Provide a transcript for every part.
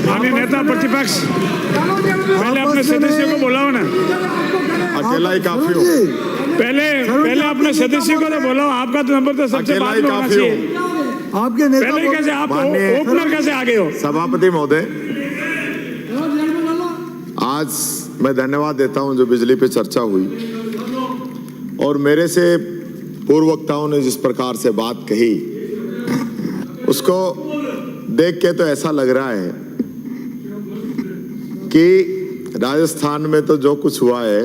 माननीय नेता प्रतिपक्ष, पहले अपने सदस्यों को बुलाओ ना। अकेला ही काफी हो। पहले अपने सदस्यों को तो बुलाओ। आपका तो नंबर तो सबसे बाद में होना चाहिए। आपके नेता पहले कैसे आप ओपनर कैसे आगे हो? सभापति महोदय, आज मैं धन्यवाद देता हूं जो बिजली पे चर्चा हुई और मेरे से पूर्व वक्ताओं ने जिस प्रकार से बात कही उसको देख के तो ऐसा लग रहा है कि राजस्थान में तो जो कुछ हुआ है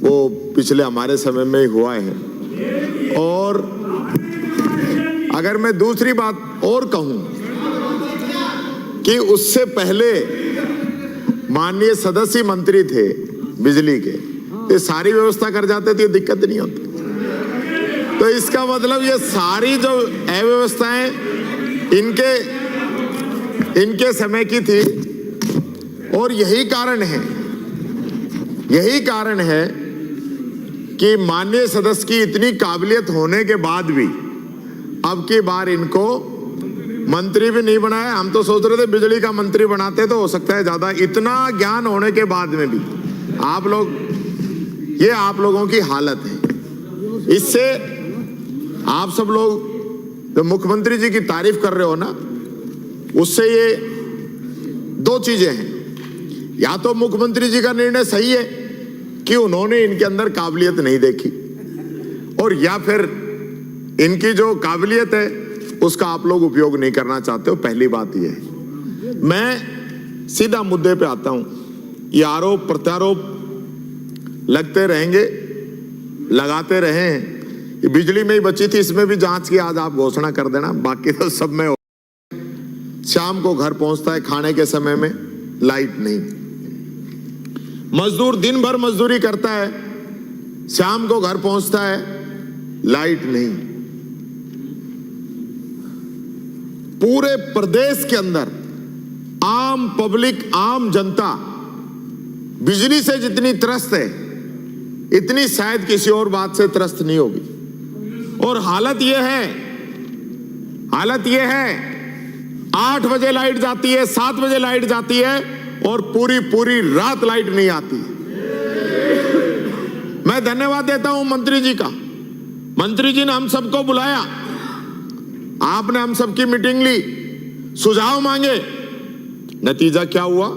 वो पिछले हमारे समय में ही हुआ है। और अगर मैं दूसरी बात और कहूं कि उससे पहले माननीय सदस्य मंत्री थे बिजली के, ये सारी व्यवस्था कर जाते थे, दिक्कत नहीं होती। तो इसका मतलब ये सारी जो अव्यवस्थाएं इनके समय की थी और यही कारण है कि माननीय सदस्य की इतनी काबिलियत होने के बाद भी अब की बार इनको मंत्री भी नहीं बनाया। हम तो सोच रहे थे बिजली का मंत्री बनाते तो हो सकता है ज्यादा, इतना ज्ञान होने के बाद में भी आप लोगों की हालत है। इससे आप सब लोग जो मुख्यमंत्री जी की तारीफ कर रहे हो ना, उससे ये दो चीजें हैं। या तो मुख्यमंत्री जी का निर्णय सही है कि उन्होंने इनके अंदर काबिलियत नहीं देखी, और या फिर इनकी जो काबिलियत है उसका आप लोग उपयोग नहीं करना चाहते हो। पहली बात यह है। मैं सीधा मुद्दे पे आता हूं। ये आरोप प्रत्यारोप लगते रहेंगे, लगाते रहे हैं। ये बिजली में ही बची थी, इसमें भी जांच की आज आप घोषणा कर देना, बाकी तो सब में। शाम को घर पहुंचता है, खाने के समय में लाइट नहीं। मजदूर दिन भर मजदूरी करता है, शाम को घर पहुंचता है, लाइट नहीं। पूरे प्रदेश के अंदर आम पब्लिक, आम जनता बिजली से जितनी त्रस्त है, इतनी शायद किसी और बात से त्रस्त नहीं होगी। और हालत यह है 8 बजे लाइट जाती है, 7 बजे लाइट जाती है और पूरी रात लाइट नहीं आती। मैं धन्यवाद देता हूं मंत्री जी का। मंत्री जी ने हम सबको बुलाया, आपने हम सबकी मीटिंग ली, सुझाव मांगे। नतीजा क्या हुआ?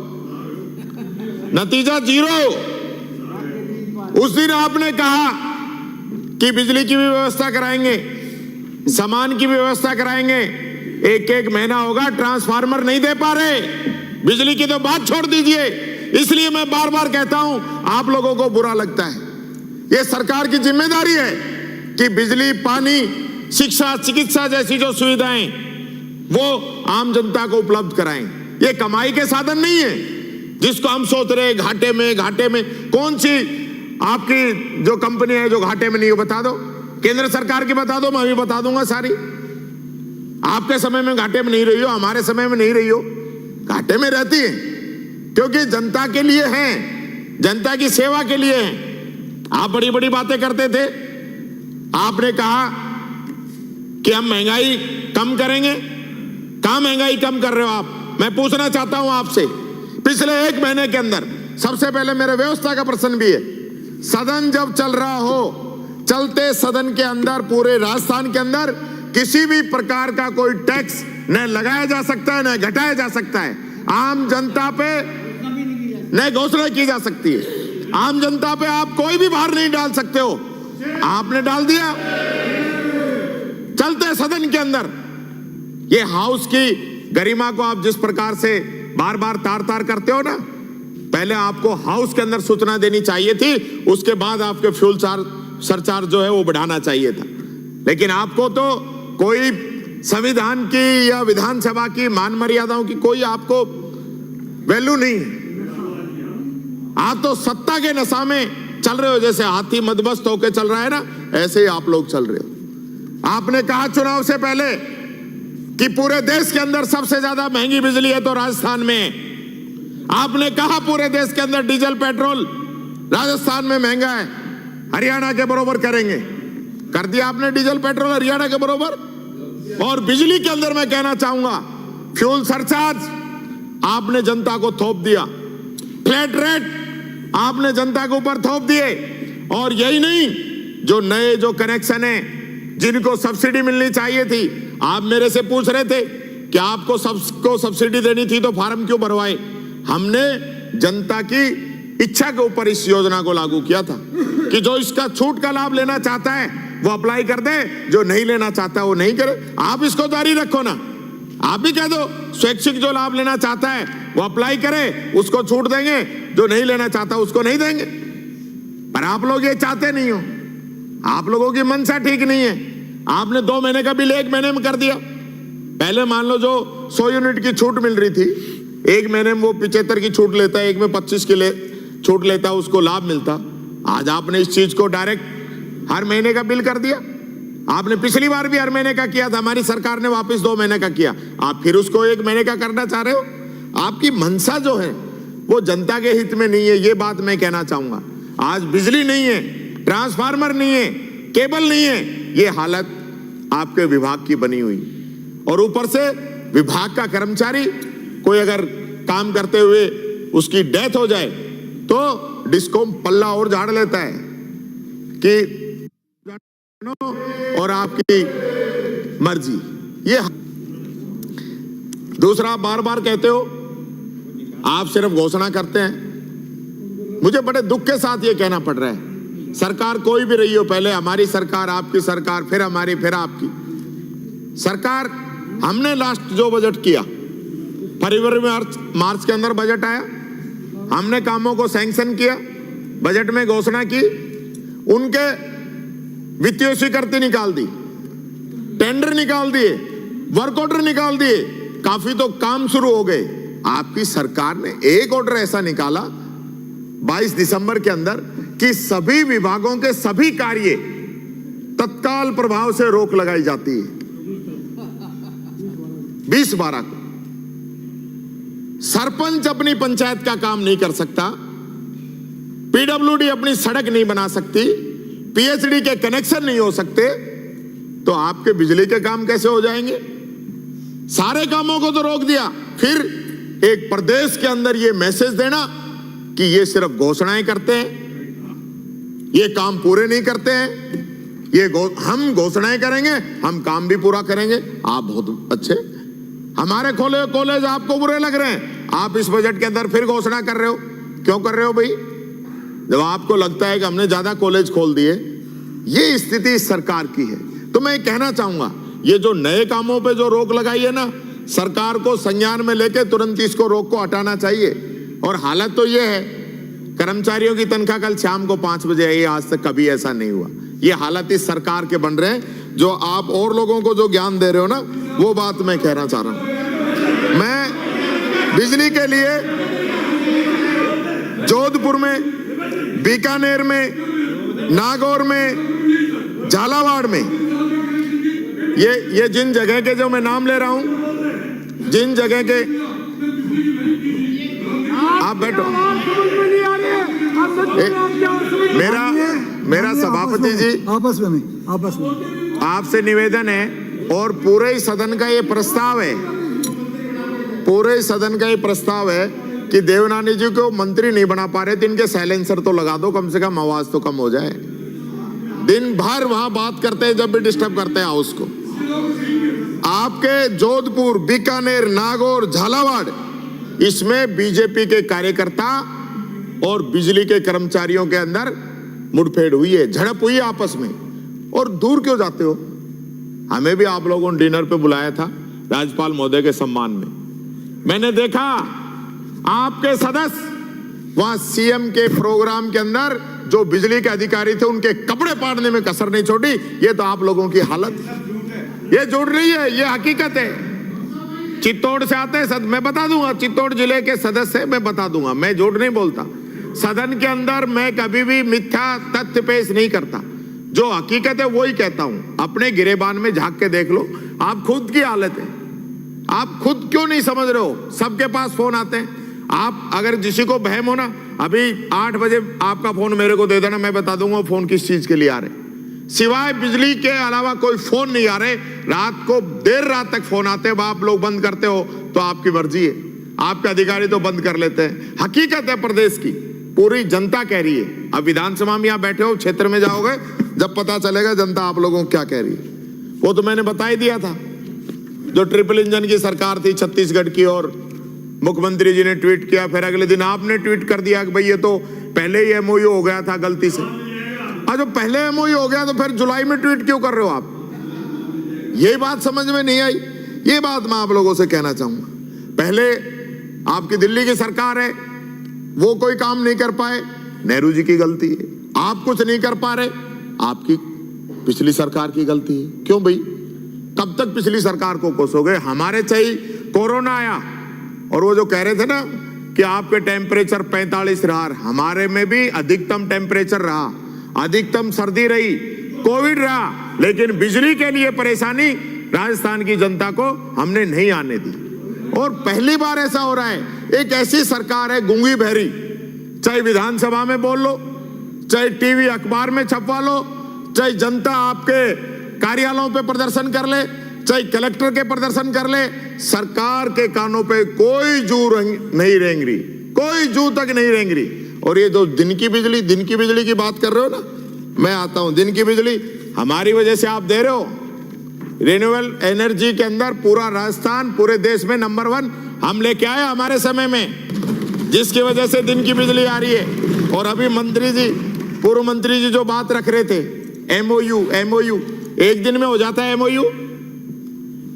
नतीजा 0। उस दिन आपने कहा कि बिजली की भी व्यवस्था कराएंगे, सामान की भी व्यवस्था कराएंगे, एक महीना होगा ट्रांसफार्मर नहीं दे पा रहे, बिजली की तो बात छोड़ दीजिए। इसलिए मैं बार बार कहता हूं, आप लोगों को बुरा लगता है। यह सरकार की जिम्मेदारी है कि बिजली, पानी, शिक्षा, चिकित्सा जैसी जो सुविधाएं वो आम जनता को उपलब्ध कराएं। ये कमाई के साधन नहीं है जिसको हम सोच रहे हैं घाटे में। कौन सी आपकी जो कंपनी है जो घाटे में नहीं हो, बता दो। केंद्र सरकार की बता दो, मैं भी बता दूंगा सारी। आपके समय में घाटे में नहीं रही हो, हमारे समय में नहीं रही हो, घाटे में रहती है क्योंकि जनता के लिए है, जनता की सेवा के लिए है। आप बड़ी बड़ी बातें करते थे। आपने कहा कि हम महंगाई कम करेंगे। कहां महंगाई कम कर रहे हो आप? मैं पूछना चाहता हूं आपसे, पिछले 1 महीने के अंदर, सबसे पहले मेरे व्यवस्था का प्रश्न भी है, सदन जब चल रहा हो, चलते सदन के अंदर पूरे राजस्थान के अंदर किसी भी प्रकार का कोई टैक्स न लगाया जा सकता है न घटाया जा सकता है। आम जनता पे न घोषणा की जा सकती है। आम जनता पे आप कोई भी भार नहीं डाल सकते हो, आपने डाल दिया चलते सदन के अंदर। ये हाउस की गरिमा को आप जिस प्रकार से बार बार तार करते हो ना, पहले आपको हाउस के अंदर सूचना देनी चाहिए थी, उसके बाद आपके फ्यूल सरचार्ज जो है वो बढ़ाना चाहिए था। लेकिन आपको तो कोई संविधान की या विधानसभा की मान मर्यादाओं की कोई आपको वैल्यू नहीं है। आप तो सत्ता के नशा में चल रहे हो, जैसे हाथी मदमस्त होकर चल रहा है ना, ऐसे ही आप लोग चल रहे हो। आपने कहा चुनाव से पहले कि पूरे देश के अंदर सबसे ज्यादा महंगी बिजली है तो राजस्थान में। आपने कहा पूरे देश के अंदर डीजल पेट्रोल राजस्थान में महंगा है, हरियाणा के बरोबर करेंगे। कर दिया आपने डीजल पेट्रोल हरियाणा के बरोबर। और बिजली के अंदर मैं कहना चाहूंगा, फ्यूल सरचार्ज आपने जनता को थोप दिया, फ्लैट रेट आपने जनता के ऊपर थोप दिए। और यही नहीं, जो नए जो कनेक्शन है जिनको सब्सिडी मिलनी चाहिए थी, आप मेरे से पूछ रहे थे कि आपको सबको सब्सिडी देनी थी तो फार्म क्यों भरवाए। हमने जनता की इच्छा के ऊपर इस योजना को लागू किया था कि जो इसका छूट का लाभ लेना चाहता है वो अप्लाई कर दे, जो नहीं लेना चाहता वो नहीं करे। आप इसको जारी रखो ना, आप भी कह दो स्वैच्छिक जो लाभ लेना चाहता है वो अप्लाई करे, उसको छूट देंगे, जो नहीं लेना चाहता उसको नहीं देंगे। पर आप लोग ये चाहते नहीं हो, आप लोगों की मनसा ठीक नहीं है। आपने 2 महीने का बिल 1 महीने में कर दिया। पहले मान लो जो 100 यूनिट की छूट मिल रही थी, 1 महीने में वो 75 की छूट लेता है, 1 में 25 की छूट लेता, उसको लाभ मिलता। आज आपने इस चीज को डायरेक्ट हर महीने का बिल कर दिया। आपने पिछली बार भी हर महीने का किया था, हमारी सरकार ने वापस 2 महीने का किया, आप फिर उसको 1 महीने का करना चाह रहे हो। आपकी मनसा जो है वो जनता के हित में नहीं है, ये बात मैं कहना चाहूंगा। आज बिजली नहीं है, ट्रांसफार्मर नहीं है, केबल नहीं है, ये हालत आपके विभाग की बनी हुई। और ऊपर से विभाग का कर्मचारी कोई अगर काम करते हुए उसकी डेथ हो जाए तो डिस्कॉम पल्ला और झाड़ लेता है कि और आपकी मर्जी। ये दूसरा, बार बार कहते हो आप सिर्फ घोषणा करते हैं। मुझे बड़े दुख के साथ ये कहना पड़ रहा है, सरकार कोई भी रही हो, पहले हमारी सरकार, आपकी सरकार, फिर हमारी, फिर आपकी सरकार, हमने लास्ट जो बजट किया फरवरी में मार्च के अंदर बजट आया, हमने कामों को सैंक्शन किया, बजट में घोषणा की, उनके वित्तीय स्वीकृति निकाल दी, टेंडर निकाल दिए, वर्क ऑर्डर निकाल दिए, काफी तो काम शुरू हो गए। आपकी सरकार ने एक ऑर्डर ऐसा निकाला 22 दिसंबर के अंदर कि सभी विभागों के सभी कार्य तत्काल प्रभाव से रोक लगाई जाती है। 20/12 को सरपंच अपनी पंचायत का काम नहीं कर सकता, पीडब्ल्यूडी अपनी सड़क नहीं बना सकती, पीएचडी के कनेक्शन नहीं हो सकते, तो आपके बिजली के काम कैसे हो जाएंगे? सारे कामों को तो रोक दिया। फिर एक प्रदेश के अंदर ये मैसेज देना कि ये सिर्फ घोषणाएं करते हैं, ये काम पूरे नहीं करते हैं, ये हम घोषणाएं करेंगे, हम काम भी पूरा करेंगे। आप बहुत अच्छे, हमारे खोले कॉलेज आपको बुरे लग रहे हैं, आप इस बजट के अंदर फिर घोषणा कर रहे हो। क्यों कर रहे हो भाई? जब आपको लगता है कि हमने ज्यादा कॉलेज खोल दिए। ये स्थिति इस सरकार की है। तो मैं कहना चाहूंगा, ये जो नए कामों पे जो रोक लगाई है ना, सरकार को संज्ञान में लेके तुरंत इसको रोक को हटाना चाहिए। और हालत तो ये है, कर्मचारियों की तनख्वाह कल शाम को 5 बजे आई, आज तक कभी ऐसा नहीं हुआ। ये हालत इस सरकार के बन रहे हैं। जो आप और लोगों को जो ज्ञान दे रहे हो ना, वो बात मैं कहना चाह रहा हूं। मैं बिजली के लिए जोधपुर में, बीकानेर में, नागौर में, झालावाड़ में, ये जिन जगह के जो मैं नाम ले रहा हूं, जिन जगह के, आप बैठो, मेरा सभापति जी, आपस में आपसे निवेदन है, और पूरे सदन का ये प्रस्ताव है, पूरे सदन का ये प्रस्ताव है कि देवनानी जी को मंत्री नहीं बना पा रहे, तो इनके साइलेंसर तो लगा दो, कम से कम आवाज तो कम हो जाए। दिन भर वहां बात करते हैं, जब भी डिस्टर्ब करते हैं हाउस को। आपके जोधपुर, बीकानेर, नागौर, झालावाड़, इसमें बीजेपी के कार्यकर्ता और बिजली के कर्मचारियों के अंदर मुठभेड़ हुई है, झड़प हुई है आपस में। और दूर क्यों जाते हो? हमें भी आप लोगों ने डिनर पे बुलाया था राज्यपाल महोदय के सम्मान में। मैंने देखा आपके सदस्य वहां सीएम के प्रोग्राम के अंदर जो बिजली के अधिकारी थे उनके कपड़े फाड़ने में कसर नहीं छोड़ी। ये तो आप लोगों की हालत, ये जुड़ रही है, ये हकीकत है। चित्तौड़ से आते हैं, मैं बता दूंगा, चित्तौड़ जिले के सदस्य मैं बता दूंगा, मैं झूठ नहीं बोलता। सदन के अंदर मैं कभी भी मिथ्या तथ्य पेश नहीं करता, जो हकीकत है वही कहता हूं। अपने गिरेबान में झांक के देख लो, आप खुद की हालत है। आप खुद क्यों नहीं समझ रहे हो? सबके पास फोन आते हैं। आप अगर किसी को बहम हो ना, अभी 8 बजे आपका फोन मेरे को दे देना, मैं बता दूंगा फोन किस चीज के लिए आ रहे। सिवाय बिजली के अलावा कोई फोन नहीं आ रहे। रात को देर रात तक फोन आते हैं, आप लोग बंद करते हो तो आपकी मर्जी है, आपके अधिकारी तो बंद कर लेते हैं। हकीकत है प्रदेश की, पूरी जनता कह रही है। अब विधानसभा में यहाँ बैठे हो, क्षेत्र में जाओगे जब पता चलेगा जनता आप लोगों को क्या कह रही है। वो तो मैंने बता ही दिया था, जो ट्रिपल इंजन की सरकार थी छत्तीसगढ़ की, और मुख्यमंत्री जी ने ट्वीट किया, फिर अगले दिन आपने ट्वीट कर दिया कि भाई ये तो पहले ही एमओयू हो गया था गलती से। और जो पहले एमओयू हो गया तो फिर जुलाई में ट्वीट क्यों कर रहे हो आप? ये बात समझ में नहीं आई। ये बात मैं आप लोगों से कहना चाहूंगा। पहले आपकी दिल्ली की सरकार है, वो कोई काम नहीं कर पाए, नेहरू जी की गलती है। आप कुछ नहीं कर पा रहे, आपकी पिछली सरकार की गलती है। क्यों भाई, कब तक पिछली सरकार को कोसोगे? हमारे चाहिए कोरोना आया और वो जो कह रहे थे ना कि आपके टेम्परेचर 45 रहा, हमारे में भी अधिकतम टेम्परेचर रहा, अधिकतम सर्दी रही, कोविड रहा, लेकिन बिजली के लिए परेशानी राजस्थान की जनता को हमने नहीं आने दी। और पहली बार ऐसा हो रहा है, एक ऐसी सरकार है गूंगी बहरी, चाहे विधानसभा में बोल लो, चाहे टीवी अखबार में छपवा लो, चाहे जनता आपके कार्यालयों पे प्रदर्शन कर ले, चाहे कलेक्टर के प्रदर्शन कर ले, सरकार के कानों पे कोई जू नहीं रेंग रही, कोई जू तक नहीं रेंग रही। और ये जो दिन की बिजली की बात कर रहे हो ना, मैं आता हूं, दिन की बिजली हमारी वजह से आप दे रहे हो। रिन्यूएबल एनर्जी के अंदर पूरा राजस्थान पूरे देश में नंबर 1 हम लेके आए हमारे समय में, जिसकी वजह से दिन की बिजली आ रही है। और अभी पूर्व मंत्री जी जो बात रख रहे थे, एमओयू एक दिन में हो जाता है। एमओयू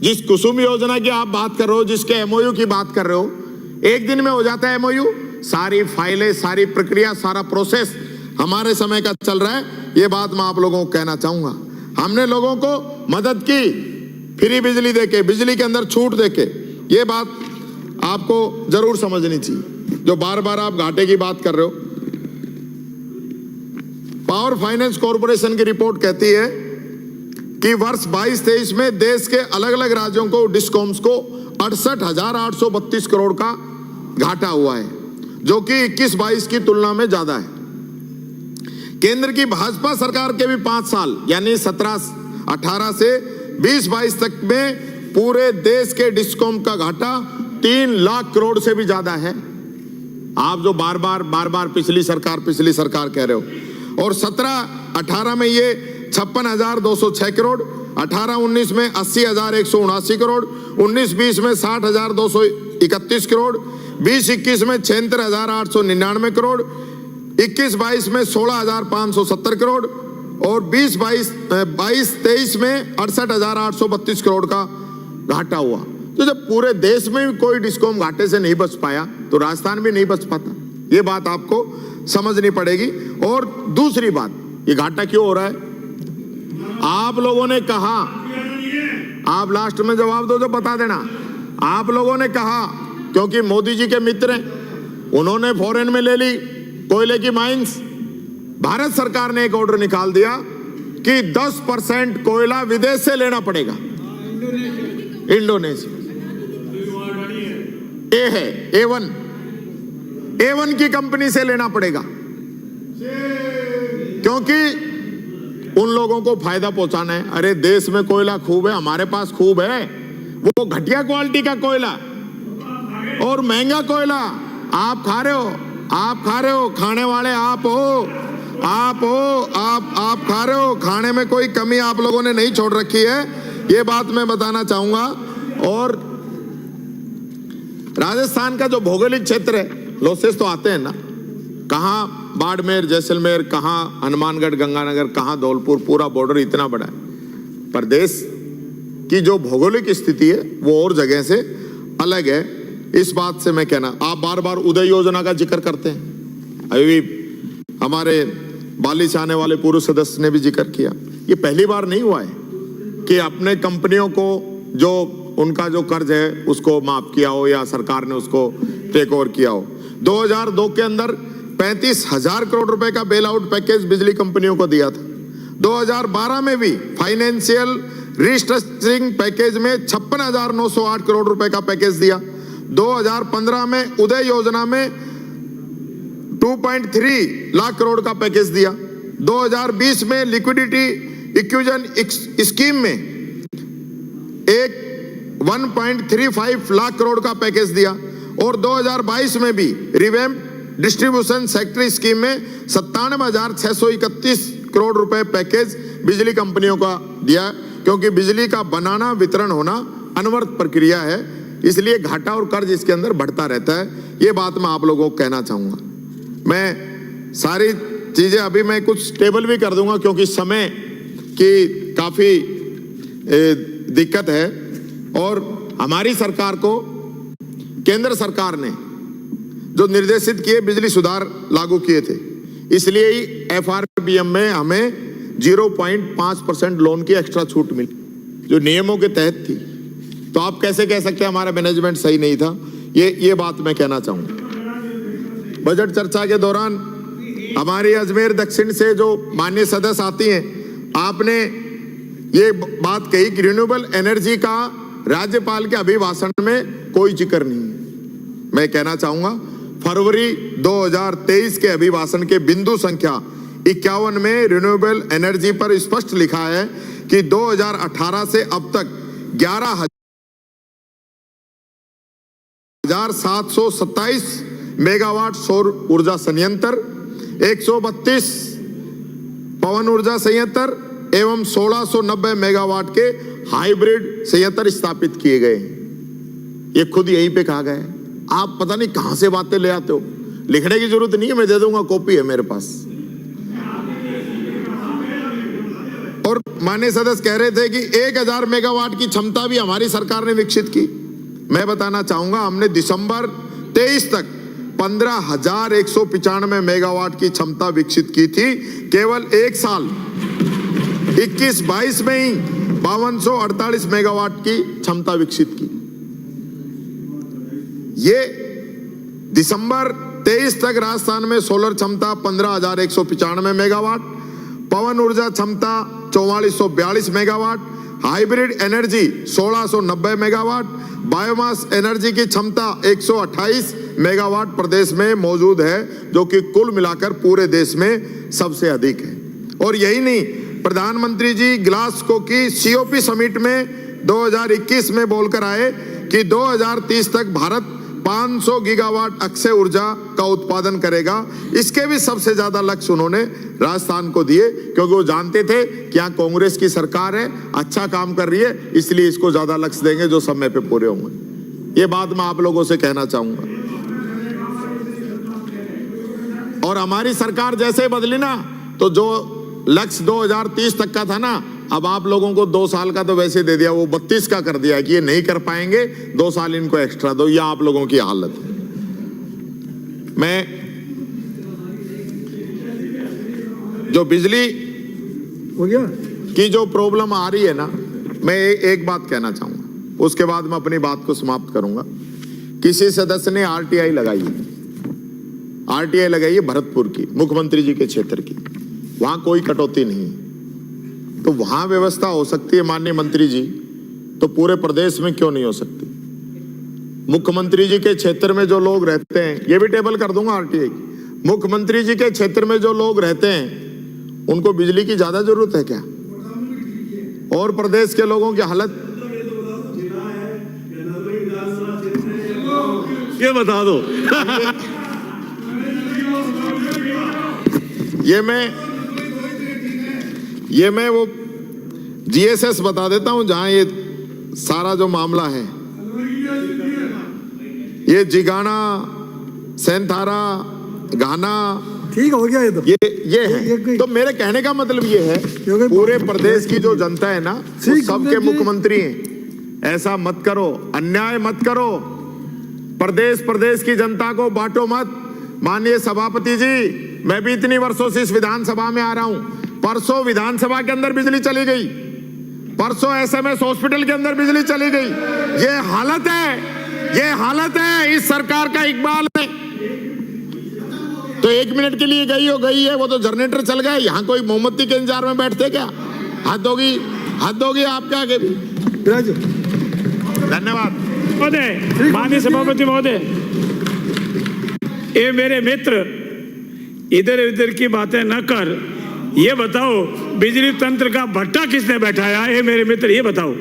जिस कुसुम योजना की आप बात कर रहे हो, जिसके एमओयू की बात कर रहे हो, एक दिन में हो जाता है एमओयू। सारी फाइलें, सारी प्रक्रिया, सारा प्रोसेस हमारे समय का चल रहा है। ये बात मैं आप लोगों को कहना चाहूंगा। हमने लोगों को मदद की, फ्री बिजली देके, बिजली के अंदर छूट देके। ये बात आपको जरूर समझनी चाहिए। जो बार बार आप घाटे की बात कर रहे हो, पावर फाइनेंस कॉर्पोरेशन की रिपोर्ट कहती है कि वर्ष 22-23 में देश के अलग अलग राज्यों को, डिस्कॉम्स को 68,832 करोड़ का घाटा हुआ है, जो कि 21-22 की तुलना में ज्यादा है। केंद्र की भाजपा सरकार के भी 5 साल यानी 17-18 से 20-22 तक में पूरे देश के डिस्कॉम का घाटा 3 लाख करोड़ से भी ज्यादा है। आप जो बार बार पिछली सरकार कह रहे हो, और 17-18 में ये 56,206 करोड़, 18-19 में 80,179 करोड़, 19-20 में 60,231 करोड़, 20-21 में 76,899 करोड़, 21-22 में 16,570 करोड़, और 22-23 में 68,832 करोड़ का घाटा हुआ। तो जब पूरे देश में भी कोई डिस्कॉम घाटे से नहीं बच पाया तो राजस्थान भी नहीं बच पाता। ये बात आपको समझनी पड़ेगी। और दूसरी बात, ये घाटा क्यों हो रहा है? आप लोगों ने कहा, आप लास्ट में जवाब दो, जो बता देना। आप लोगों ने कहा क्योंकि मोदी जी के मित्र हैं, उन्होंने फॉरेन में ले ली कोयले की माइंस। भारत सरकार ने एक ऑर्डर निकाल दिया कि 10% कोयला विदेश से लेना पड़ेगा। इंडोनेशिया ए है, A1 की कंपनी से लेना पड़ेगा, क्योंकि उन लोगों को फायदा पहुंचाना है। अरे देश में कोयला खूब है, हमारे पास खूब है, वो घटिया क्वालिटी का कोयला और महंगा कोयला आप खा रहे हो, खाने वाले आप खा रहे हो। खाने में कोई कमी आप लोगों ने नहीं छोड़ रखी है, ये बात मैं बताना चाहूंगा। और राजस्थान का जो भौगोलिक क्षेत्र है, लॉसेस तो आते हैं ना, कहाँ बाड़मेर, जैसलमेर, कहाँ हनुमानगढ़, गंगानगर, कहाँ धौलपुर, पूरा बॉर्डर इतना बड़ा है। पर देश की जो भौगोलिक स्थिति है वो और जगह से अलग है। इस बात से मैं कहना, आप बार बार उदय योजना का जिक्र करते हैं, अभी हमारे बाली से आने वाले पूर्व सदस्य ने भी जिक्र किया। ये पहली बार नहीं हुआ है कि अपने कंपनियों को जो उनका जो कर्ज है उसको माफ किया हो या सरकार ने उसको टेक ओवर किया हो। 2002 के अंदर 35,000 करोड़ रुपए का बेल आउट पैकेज बिजली कंपनियों को दिया था। 2012 में भी फाइनेंशियल रिस्ट्रक्चरिंग पैकेज में 56,908 करोड़ रुपए का पैकेज दिया। 2015 में उदय योजना में 2.3 लाख करोड़ का पैकेज दिया। 2020 में लिक्विडिटी इक्विजन स्कीम में एक 1.35 लाख करोड़ का पैकेज दिया और 2022 में भी रिवैम्प डिस्ट्रीब्यूशन सेक्टर स्कीम में 97,631 करोड़ रुपए पैकेज बिजली कंपनियों का दिया, क्योंकि बिजली का बनाना वितरण होना अनवरत प्रक्रिया है, इसलिए घाटा और कर्ज इसके अंदर बढ़ता रहता है। ये बात मैं आप लोगों को कहना चाहूंगा। मैं सारी चीजें अभी मैं कुछ टेबल भी कर दूंगा, क्योंकि समय की काफी दिक्कत है और हमारी सरकार को केंद्र सरकार ने जो निर्देशित किए बिजली सुधार लागू किए थे, इसलिए ही FRBM में हमें 0.5% लोन की एक्स्ट्रा छूट मिली जो नियमों के तहत थी। तो आप कैसे कह सकते हैं हमारा मैनेजमेंट सही नहीं था? ये बात मैं कहना चाहूंगा। बजट चर्चा के दौरान हमारी अजमेर दक्षिण से जो माननीय सदस्य आती हैं, आपने ये बात कही कि रिन्यूएबल एनर्जी का राज्यपाल के अभिभाषण में कोई जिक्र नहीं है। मैं कहना चाहूंगा फरवरी 2023 के अभिभाषण के बिंदु संख्या 51 में रिन्यूएबल एनर्जी पर स्पष्ट लिखा है कि 2018 से अब तक 11,727 मेगावाट सौर ऊर्जा संयंत्र, 132 पवन ऊर्जा संयंत्र एवं 1690 मेगावाट के हाइब्रिड संयंत्र स्थापित किए गए। ये खुद यहीं पे कहा गया है। आप पता नहीं कहां से बातें ले आते हो, लिखने की जरूरत नहीं है, मैं दे दूंगा, कॉपी है मेरे पास। और माननीय सदस्य कह रहे थे कि 1000 मेगावाट की क्षमता भी हमारी सरकार ने विकसित की। मैं बताना चाहूंगा हमने दिसंबर 23 तक 15,195 मेगावाट की क्षमता विकसित की थी। केवल एक साल 21-22 में ही 5248 मेगावाट की क्षमता विकसित की। ये दिसंबर 23 तक राजस्थान में सोलर क्षमता 15,195 मेगावाट, पवन ऊर्जा क्षमता 4442 megawatt, hybrid energy 1690 megawatt, biomass energy की क्षमता 128 मेगावाट प्रदेश में मौजूद है, जो कि कुल मिलाकर पूरे देश में सबसे अधिक है। और यही नहीं, प्रधानमंत्री जी ग्लासगो की COP समिट में 2021 में बोलकर आए कि 2030 तक भारत 500 गीगावाट अक्षय ऊर्जा का उत्पादन करेगा। इसके भी सबसे ज्यादा लक्ष्य उन्होंने राजस्थान को दिए, क्योंकि वो जानते थे कि यहाँ कांग्रेस की सरकार है, अच्छा काम कर रही है, इसलिए इसको ज्यादा लक्ष्य देंगे जो समय पे पूरे होंगे। ये बात मैं आप लोगों से कहना चाहूंगा। और हमारी सरकार जैसे ही बदली ना, तो जो लक्ष्य 2030 तक का था ना, अब आप लोगों को 2 साल का तो वैसे दे दिया, वो 32 का कर दिया कि ये नहीं कर पाएंगे, 2 साल इनको एक्स्ट्रा दो। ये आप लोगों की हालत है। मैं जो बिजली हो गया की जो प्रॉब्लम आ रही है ना, मैं एक बात कहना चाहूंगा, उसके बाद मैं अपनी बात को समाप्त करूंगा। किसी सदस्य ने RTI लगाई है भरतपुर की, मुख्यमंत्री जी के क्षेत्र की, वहां कोई कटौती नहीं, तो वहां व्यवस्था हो सकती है माननीय मंत्री जी, तो पूरे प्रदेश में क्यों नहीं हो सकती? मुख्यमंत्री जी के क्षेत्र में जो लोग रहते हैं, ये भी टेबल कर दूंगा RTI, मुख्यमंत्री जी के क्षेत्र में जो लोग रहते हैं उनको बिजली की ज्यादा जरूरत है क्या? और प्रदेश के लोगों की हालत ये बता दो। ये मैं वो GSS बता देता हूं, जहां ये सारा जो मामला है, ये जिगाना, सेंथारा, घाना, ठीक हो गया। ये तो ये है। तो मेरे कहने का मतलब ये है, पूरे प्रदेश की जो जनता है ना, वो सबके मुख्यमंत्री हैं। ऐसा मत करो, अन्याय मत करो, प्रदेश की जनता को बांटो मत। माननीय सभापति जी, मैं भी इतनी वर्षों से इस विधानसभा में आ रहा हूं, परसों विधानसभा के अंदर बिजली चली गई, परसों SMS हॉस्पिटल के अंदर बिजली चली गई। ये हालत है इस सरकार का इकबाल है। तो 1 मिनट के लिए गई है, वो तो जनरेटर चल गए। यहाँ कोई मोमबत्ती के इंतजार में बैठते क्या? हद होगी आपके आगे भी। धन्यवाद महोदय, माननीय सभापति महोदय, ये मेरे मित्र, इधर उधर की बातें न कर, ये बताओ बिजली तंत्र का भट्टा किसने बैठाया, ये मेरे मित्र ये बताओ।